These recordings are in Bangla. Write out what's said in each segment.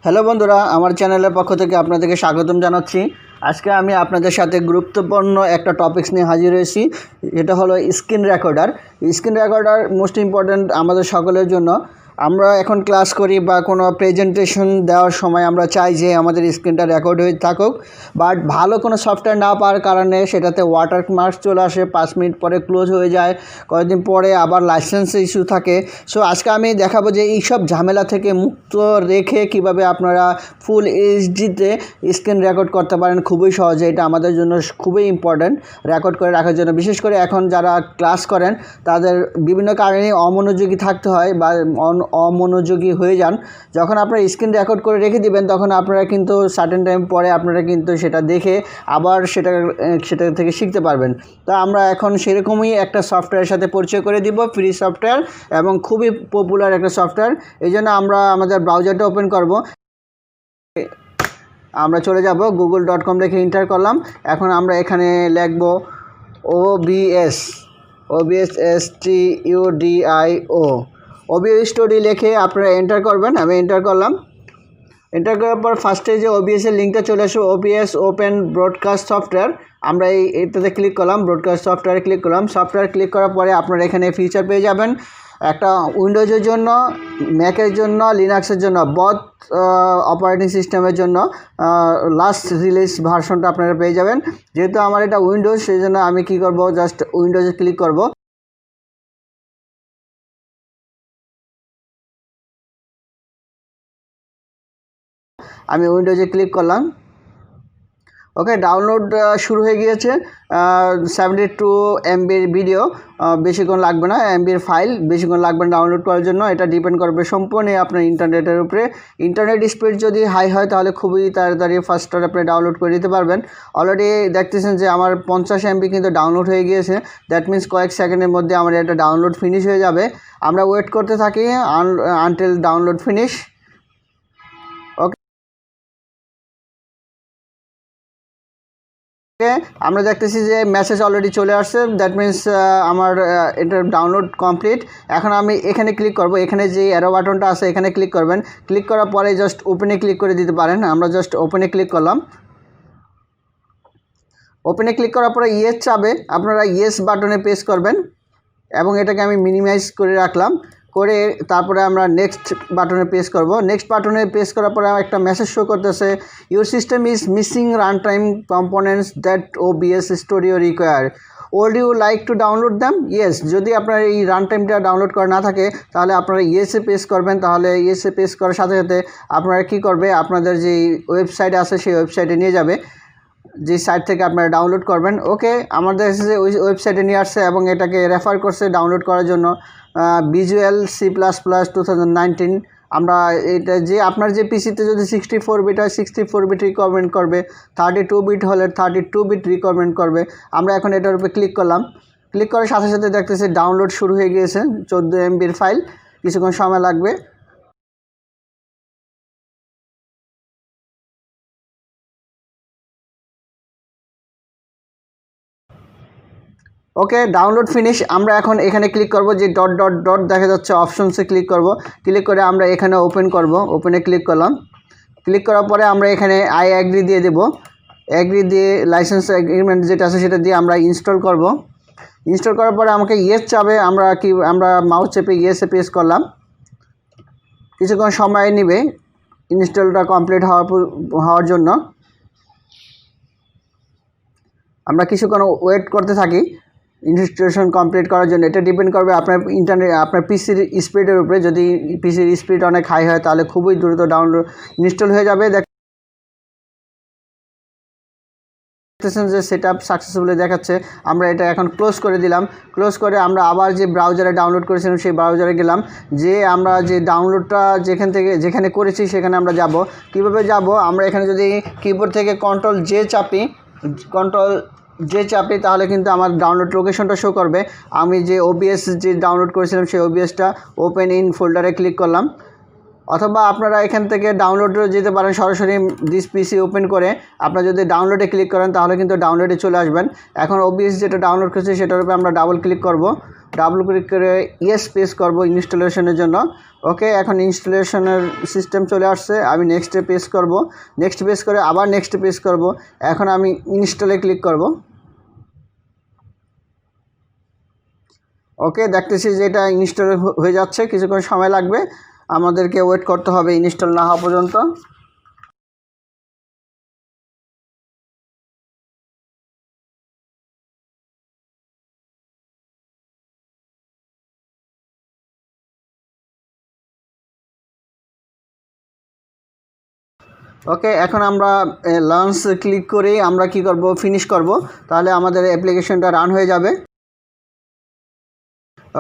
হ্যালো বন্ধুরা, আমার চ্যানেলের পক্ষ থেকে আপনাদেরকে স্বাগতম জানাচ্ছি। আজকে আমি আপনাদের সাথে গুরুত্বপূর্ণ একটা টপিকস নিয়ে হাজির হয়েছি। এটা হলো screen recorder. Screen recorder most important আমাদের সকলের জন্য। আমরা এখন ক্লাস করি বা কোনো প্রেজেন্টেশন দেওয়ার সময় আমরা চাই যে আমাদের স্ক্রিনটা রেকর্ড হয়ে থাকুক, বাট ভালো কোনো সফটওয়্যার না পাওয়ার কারণে সেটাতে ওয়াটারমার্ক চলে আসে, 5 মিনিট পরে ক্লোজ হয়ে যায়, কয়েকদিন পরে আবার লাইসেন্সের ইস্যু থাকে। সো আজকে আমি দেখাবো যে এইসব ঝামেলা থেকে মুক্ত রেখে কিভাবে আপনারা ফুল এইচডিতে স্ক্রিন রেকর্ড করতে পারেন খুবই সহজে। এটা আমাদের জন্য খুবই ইম্পর্ট্যান্ট রেকর্ড করে রাখার জন্য। বিশেষ করে এখন যারা ক্লাস করেন তাদের বিভিন্ন কারণে অমনোযোগী থাকতে হয় বা অমনোযোগী হয়ে যান। যখন আপনারা স্ক্রিন রেকর্ড করে রেখে দিবেন তখন আপনারা কিন্তু সার্টেন টাইম পরে আপনারা কিন্তু সেটা দেখে আবার সেটা থেকে শিখতে পারবেন। তা আমরা এখন সেরকমই একটা সফটওয়্যারের সাথে পরিচয় করে দিব, ফ্রি সফটওয়্যার এবং খুবই পপুলার একটা সফটওয়্যার। এই জন্য আমরা আমাদের ব্রাউজারটা ওপেন করব। আমরা চলে যাব google.com লিখে এন্টার করলাম। এখন আমরা এখানে লিখব OBS STUDIO OBS স্টুডিও লিখে আপনারা এন্টার করবেন। আমি এন্টার করলাম। এন্টার করার পর ফার্স্টে যে OBS এর লিঙ্কটা চলে আসবে, OBS ওপেন ব্রডকাস্ট সফটওয়্যার। আমরা এইটাতে ক্লিক করলাম, ব্রডকাস্ট সফটওয়্যারে ক্লিক করলাম। সফটওয়্যার ক্লিক করার পরে আপনারা এখানে ফিচার পেয়ে যাবেন। একটা উইন্ডোজের জন্য, ম্যাকের জন্য, লিনাক্সের জন্য, বথ অপারেটিং সিস্টেমের জন্য লাস্ট রিলিজ ভার্সনটা আপনারা পেয়ে যাবেন। যেহেতু আমার এটা উইন্ডোজ, সেই জন্য আমি কী করব, জাস্ট উইন্ডোজে ক্লিক করব। আমি উইন্ডোজে ক্লিক করলাম। ওকে, ডাউনলোড শুরু হয়ে গিয়েছে। 72 MBর ভিডিও, বেশিক্ষণ লাগবে না। MBর ফাইল বেশিক্ষণ লাগবে না ডাউনলোড করার জন্য। এটা ডিপেন্ড করবে সম্পূর্ণ আপনার ইন্টারনেটের উপরে। ইন্টারনেট স্পিড যদি হাই হয় তাহলে খুবই তাড়াতাড়ি ফাস্টার আপনি ডাউনলোড করে দিতে পারবেন। অলরেডি দেখতেছেন যে আমার 50 MB কিন্তু ডাউনলোড হয়ে গিয়েছে। দ্যাট মিন্স কয়েক সেকেন্ডের মধ্যে আমার এটা ডাউনলোড ফিনিশ হয়ে যাবে। আমরা ওয়েট করতে থাকি আনটিল ডাউনলোড ফিনিশ। আমরা দেখতেছি যে মেসেজ অলরেডি চলে আসছে। দ্যাট মিন্স আমার এটা ডাউনলোড কমপ্লিট। এখন আমি এখানে ক্লিক করব। এখানে যে অ্যারো বাটনটা আছে এখানে ক্লিক করবেন। ক্লিক করার পরে জাস্ট ওপেনে ক্লিক করে দিতে পারেন। আমরা জাস্ট ওপেনে ক্লিক করলাম। ওপেনে ক্লিক করার পরে ইয়েস চাবে, আপনারা ইয়েস বাটনে প্রেস করবেন এবং এটাকে আমি মিনিমাইজ করে রাখলাম। করে তারপরে আমরা নেক্সট বাটনে প্রেস করব। নেক্সট বাটনে প্রেস করার পরে একটা মেসেজ শো করতেছে, your system is missing runtime components that OBS studio require, would you like to download them. Yes, যদি আপনার এই রান টাইমটা ডাউনলোড করা না থাকে তাহলে আপনারা ইয়েসে প্রেস করবেন। তাহলে ইয়েসে প্রেস করার সাথে সাথে আপনারা কী করবে, আপনাদের যে ওয়েবসাইট আছে সেই ওয়েবসাইটে নিয়ে যাবে, যে সাইট থেকে আপনারা ডাউনলোড করবেন। ওকে, আমাদের এসেছে ওই ওয়েবসাইটে নিয়ে আসছে এবং এটাকে রেফার করছে ডাউনলোড করার জন্য। Visual C++ 2019। আমরা এটা যে আপনার যে পিসিতে যদি 64 বিট হয় 64 বিট রিকমেন্ড করবে, 32 বিট হলে 32 বিট রিকমেন্ড করবে। আমরা এখন এটার উপরে ক্লিক করলাম। ক্লিক করার সাথে সাথে দেখতেছি ডাউনলোড শুরু হয়ে গিয়েছে। 14 MBর ফাইল, কিছুক্ষণ সময় লাগবে। ওকে, ডাউনলোড ফিনিশ। আমরা এখন এখানে ক্লিক করব, যে ডট ডট ডট দেখা যাচ্ছে অপশনসে ক্লিক করব। ক্লিক করে আমরা এখানে ওপেন করব। ওপেনে ক্লিক করলাম। ক্লিক করার পরে আমরা এখানে আই অ্যাগ্রি দিয়ে দেব। অ্যাগ্রি দিয়ে লাইসেন্স এগ্রিমেন্ট যেটা আছে সেটা দিয়ে আমরা ইনস্টল করব। ইনস্টল করার পরে আমাকে ইয়েস চাবে, আমরা মাউস চেপে ইয়েসে প্রেস করলাম। কিছুক্ষণ সময় নেবে ইনস্টলটা কমপ্লিট হওয়ার জন্য। আমরা কিছুক্ষণ ওয়েট করতে থাকি ইনস্টলেশন কমপ্লিট করার জন্য। এটা ডিপেন্ড করবে আপনার আপনার পিসির স্পিডের উপরে। যদি পিসির স্পিড অনেক হাই হয় তাহলে খুবই দ্রুত ডাউনলোড ইনস্টল হয়ে যাবে। দেখতেছেন যে সেট আপ সাকসেসফুলি দেখাচ্ছে। আমরা এটা এখন ক্লোজ করে দিলাম। ক্লোজ করে আমরা আবার যে ব্রাউজারে ডাউনলোড করেছিলাম সেই ব্রাউজারে গেলাম। যে আমরা যে ডাউনলোডটা যেখানে করেছি সেখানে আমরা যাব। কিভাবে যাব, আমরা এখানে যদি কিবোর্ড থেকে কন্ট্রোল জে চাপি তাহলে কিন্তু আমার ডাউনলোড লোকেশনটা শো করবে। আমি যে OBS যে ডাউনলোড করেছিলাম সেই OBSটা ওপেন ইন ফোল্ডারে ক্লিক করলাম। অথবা আপনারা এখান থেকে ডাউনলোডে যেতে পারেন, সরাসরি দিস পিসি ওপেন করে আপনারা যদি ডাউনলোডে ক্লিক করেন তাহলে কিন্তু ডাউনলোডে চলে আসবেন। এখন OBS যেটা ডাউনলোড করছি সেটার উপরে আমরা ডাবল ক্লিক করব, ডাবল ক্লিক করে ইয়েস প্রেস করব ইনস্টলেশনের জন্য। ওকে, এখন ইনস্টলেশনের সিস্টেম চলে আসছে, আমি নেক্সটে প্রেস করব, নেক্সট প্রেস করে আবার নেক্সট প্রেস করব। এখন আমি ইনস্টলে ক্লিক করব। ওকে, দেখতেছি যে এটা ইনস্টল হয়ে যাচ্ছে, কিছুক্ষণ সময় লাগবে, আমাদেরকে ওয়েট করতে হবে ইনস্টল না হওয়া পর্যন্ত। ওকে, এখন আমরা লঞ্চ ক্লিক করেই আমরা কি করব, ফিনিশ করব, তাহলে আমাদের অ্যাপ্লিকেশনটা রান হয়ে যাবে।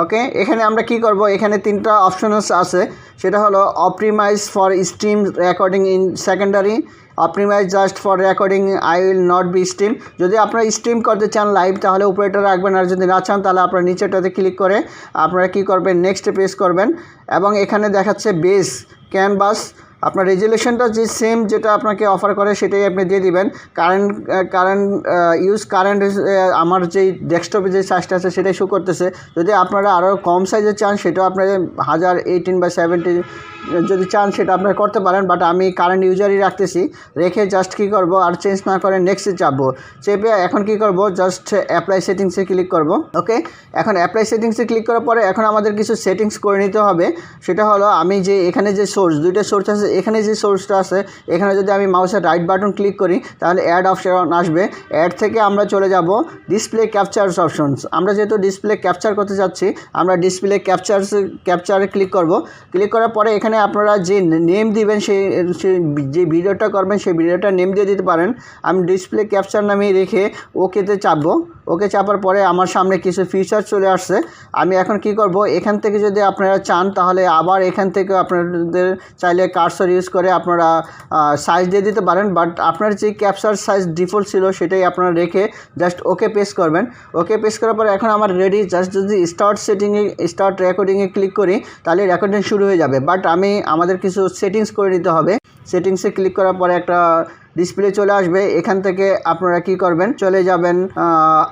ওকে, এখানে আমরা কি করব, এখানে তিনটা অপশনস আছে, সেটা হলো optimize for stream recording in secondary, optimize just for recording I will not be stream. যদি আপনারা স্ট্রিম করতে চান লাইভ তাহলে উপরেটা রাখবেন, আর যদি না চান তাহলে আপনারা নিচেটাতে ক্লিক করে আপনারা কি করবেন, নেক্সট প্রেস করবেন। এবং এখানে দেখাচ্ছে বেস ক্যানভাস, আপনার রেজুলেশনটা যে সেম যেটা আপনাকে অফার করে সেটাই আপনি দিয়ে দিবেন। কারেন্ট আমার যেই ডেস্কটপে যে সাইজটা আছে সেটাই শো করতেছে। যদি আপনারা আরও কম সাইজের চান সেটাও আপনারা 1018x70 যদি চান সেটা আপনারা করতে পারেন, বাট আমি কারেন্ট ইউজারই রাখতেছি। রেখে জাস্ট কী করব, আর চেঞ্জ না করে নেক্সটে চাপবো, চেপে এখন কি করব, জাস্ট অ্যাপ্লাই সেটিংসে ক্লিক করব। ওকে, এখন অ্যাপ্লাই সেটিংসে ক্লিক করার পরে এখন আমাদের কিছু সেটিংস করে নিতে হবে। সেটা হলো আমি যে এখানে যে সোর্স, দুইটা সোর্স আছে, এখানে যে সোর্সটা আছে এখানে যদি আমি মাউসের রাইট বাটন ক্লিক করি তাহলে অ্যাড অপশন আসবে। অ্যাড থেকে আমরা চলে যাব ডিসপ্লে ক্যাপচারস অপশনস। আমরা যেহেতু ডিসপ্লে ক্যাপচার করতে যাচ্ছি আমরা ডিসপ্লে ক্যাপচারে ক্লিক করব। ক্লিক করার পরে এখানে আপনারা যে নেম দিবেন সেই যে ভিডিওটা করবেন সেই ভিডিওটা নেম দিয়ে দিতে পারেন। আমি ডিসপ্লে ক্যাপচার নামে রেখে ওকেতে চাপবো। ওকে চাপার পরে আমার সামনে কিছু ফিচার চলে আসছে। আমি এখন কি করব, এখান থেকে যদি আপনারা চান তাহলে আবার এখান থেকে আপনাদের চাইলে কার্সর ইউজ করে আপনারা সাইজ দিয়ে দিতে পারেন, বাট আপনার যে ক্যাপচার সাইজ ডিফল্ট ছিল সেটাই আপনারা রেখে জাস্ট ওকে প্রেস করবেন। ওকে প্রেস করার পরে এখন আমার রেডি। জাস্ট যদি স্টার্ট রেকর্ডিংয়ে ক্লিক করি তাহলে রেকর্ডিং শুরু হয়ে যাবে, বাট আমাদের কিছু সেটিংস করে নিতে হবে। সেটিংসে ক্লিক করার পরে একটা ডিসপ্লে চলে আসবে। এখান থেকে আপনারা কি করবেন, চলে যাবেন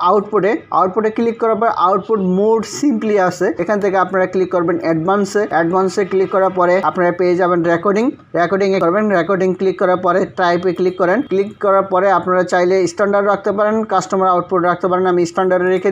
আউটপুটে ক্লিক করার পর আউটপুট মোড সিম্পলি আছে, এখান থেকে আপনারা ক্লিক করবেন অ্যাডভান্সে ক্লিক করার পরে আপনারা পেয়ে যাবেন রেকর্ডিংয়ে করবেন। রেকর্ডিং ক্লিক করার পরে টাইপে ক্লিক করার পরে আপনারা চাইলে স্ট্যান্ডার্ড রাখতে পারেন, কাস্টমার আউটপুট রাখতে পারেন। আমি স্ট্যান্ডার্ডে রেখে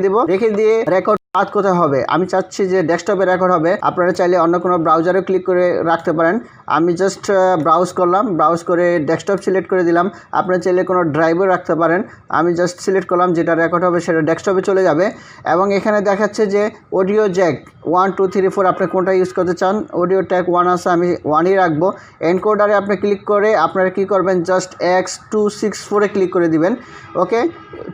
দিয়ে রেকর্ড কোথায় হবে, আমি চাচ্ছি যে ডেস্কটপে রেকর্ড হবে। আপনারা চাইলে অন্য কোনো ব্রাউজারে ক্লিক করে রাখতে পারেন। আমি জাস্ট ব্রাউজ করলাম, ব্রাউজ করে ডেস্কটপ সিলেক্ট করে দিলাম। আপনারা চাইলে কোনো ড্রাইভও রাখতে পারেন। আমি জাস্ট সিলেক্ট করলাম, যেটা রেকর্ড হবে সেটা ডেস্কটপে চলে যাবে। এবং এখানে দেখাচ্ছে যে অডিও জ্যাক 1 2 3 4 আপনি কোনটা ইউজ করতে চান। অডিও ট্যাগ 1 আছে, আমি 1ই রাখবো। এনকোডারে আপনি ক্লিক করে আপনারা কি করবেন, জাস্ট X264 ক্লিক করে দিবেন। ওকে,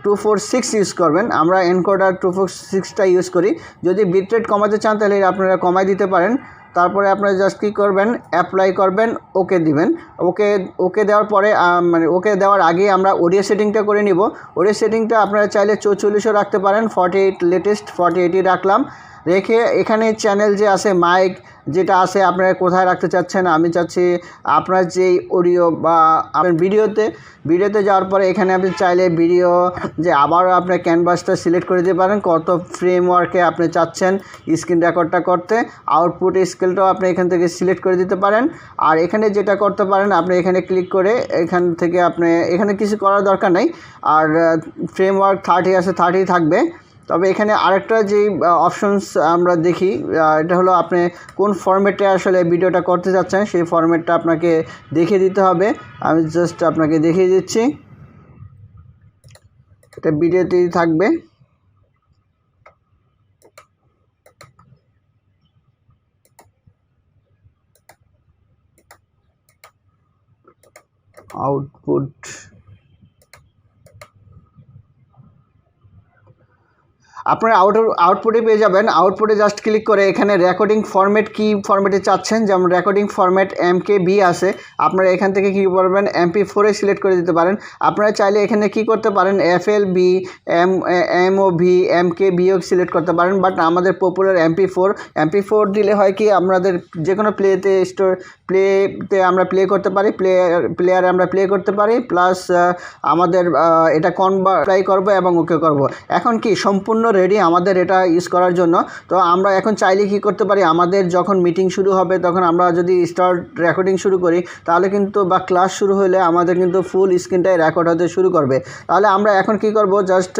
246 ইউজ করবেন, আমরা এনকোডার 246টা ইউজ করি। যদি বিটরেট কমাতে চান তাহলে আপনারা কমাই দিতে পারেন। তারপরে আপনারা জাস্ট কী করবেন, অ্যাপ্লাই করবেন, ওকে দিবেন। ওকে দেওয়ার পরে ওকে দেওয়ার আগে আমরা অডিও সেটিংটা করে নিব। অডিও সেটিংটা আপনারা চাইলে 44ও রাখতে পারেন, 48 লেটেস্ট 48ই রাখলাম। রেখে এখানে চ্যানেল যে আছে মাইক যেটা আছে আপনারা কোথায় রাখতে চাচ্ছেন, আমি চাচ্ছি আপনার যেই অডিও বা আপনার ভিডিওতে যাওয়ার পরে এখানে আপনি চাইলে ভিডিও যে আবারও আপনার ক্যানভাসটা সিলেক্ট করে দিতে পারেন, কত ফ্রেমওয়ার্কে আপনি চাচ্ছেন স্ক্রিন রেকর্ডটা করতে। আউটপুট স্কেলটাও আপনি এখান থেকে সিলেক্ট করে দিতে পারেন। আর এখানে যেটা করতে পারেন আপনি এখানে ক্লিক করে এখান থেকে আপনি এখানে কিছু করার দরকার নেই। আর ফ্রেমওয়ার্ক 30 আছে, 30 থাকবে। তবে এখানে আরেকটা যে অপশনস আমরা দেখি, এটা হলো আপনি কোন ফরম্যাটে আসলে ভিডিওটা করতে যাচ্ছেন সেই ফরম্যাটটা আপনাকে দেখিয়ে দিতে হবে। আমি জাস্ট আপনাকে দেখিয়ে দিচ্ছি, এটা ভিডিওতেই থাকবে। আউটপুট আপনারা আউটপুটে পেয়ে যাবেন। আউটপুটে জাস্ট ক্লিক করে এখানে রেকর্ডিং ফরম্যাট কি ফরম্যাটে চাচ্ছেন, যেমন রেকর্ডিং ফরম্যাট MKB আছে, আপনারা এখান থেকে কী করবেন MP4 সিলেক্ট করে দিতে পারেন। আপনারা চাইলে এখানে কি করতে পারেন FLB MOV MKBও সিলেক্ট করতে পারেন, বাট আমাদের পপুলার MP4 দিলে হয় কি আমাদের যে কোনো প্লেতে আমরা প্লে করতে পারি, প্লেয়ারে আমরা প্লে করতে পারি, প্লাস আমাদের এটা অ্যাপ্লাই করব এবং ওকে করব। এখন কি সম্পূর্ণ রেডি আমাদের এটা ইউজ করার জন্য। তো আমরা এখন চাইলে কি করতে পারি, আমাদের যখন মিটিং শুরু হবে তখন আমরা যদি স্টার্ট রেকর্ডিং শুরু করি তাহলে কিন্তু, বা ক্লাস শুরু হলে আমাদের কিন্তু ফুল স্ক্রিনটাই রেকর্ড হতে শুরু করবে। তাহলে আমরা এখন কি করব, জাস্ট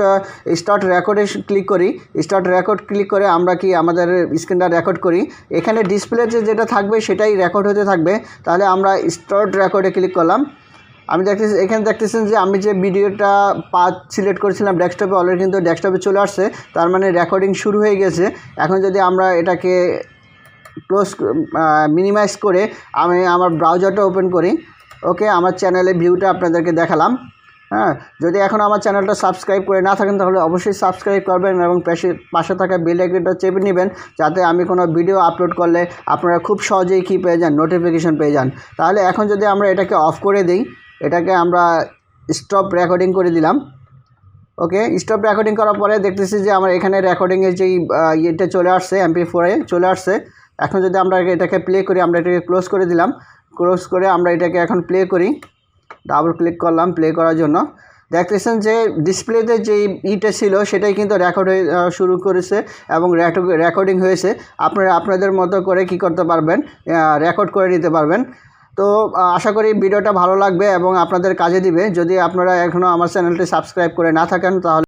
স্টার্ট রেকর্ডে ক্লিক করি। স্টার্ট রেকর্ড ক্লিক করে আমরা কি আমাদের স্ক্রিনটা রেকর্ড করি। এখানে ডিসপ্লেতে যেটা থাকবে সেটাই রেকর্ড হতে থাকবে। তাহলে আমরা স্টার্ট রেকর্ডে ক্লিক করলাম। আমি দেখতেছি, এখানে দেখতেছেন যে আমি যে ভিডিওটা পাথ সিলেক্ট করেছিলাম ডেস্কটপে, অলরেডি কিন্তু ডেস্কটপে চলে আসছে, তার মানে রেকর্ডিং শুরু হয়ে গেছে। এখন যদি আমরা এটাকে মিনিমাইজ করে আমি আমার ব্রাউজারটা ওপেন করি, ওকে, আমার চ্যানেলে ভিউটা আপনাদেরকে দেখালাম। হ্যাঁ, যদি এখন আমার চ্যানেলটা সাবস্ক্রাইব করে না থাকেন তাহলে অবশ্যই সাবস্ক্রাইব করবেন এবং পাশে থাকা বেল আইকনটা চেপে নেবেন, যাতে আমি কোনো ভিডিও আপলোড করলে আপনারা খুব সহজেই কী পেয়ে যান, নোটিফিকেশন পেয়ে যান। তাহলে এখন যদি আমরা এটাকে অফ করে দিই, এটাকে আমরা স্টপ রেকর্ডিং করে দিলাম। ওকে, স্টপ রেকর্ডিং করার পরে দেখতেছি যে আমার এখানে রেকর্ডিংয়ের যেই ইয়েটা চলে আসছে, MP4-এ চলে আসছে। এখন যদি আমরা এটাকে প্লে করি, আমরা এটাকে ক্লোজ করে দিলাম। ক্লোজ করে আমরা এটাকে এখন প্লে করি, ডাবল ক্লিক করলাম প্লে করার জন্য। দেখতেছেন যে ডিসপ্লেতে যেই ইটা ছিল সেটাই কিন্তু রেকর্ড হয়ে শুরু করেছে এবং রেকর্ডিং হয়েছে। আপনারা আপনাদের মতো করে কি করতে পারবেন, রেকর্ড করে নিতে পারবেন। তো আশা করি ভিডিওটা ভালো লাগবে এবং আপনাদের কাজে দিবে। যদি আপনারা এখনও আমার চ্যানেলটি সাবস্ক্রাইব করে না থাকেন তাহলে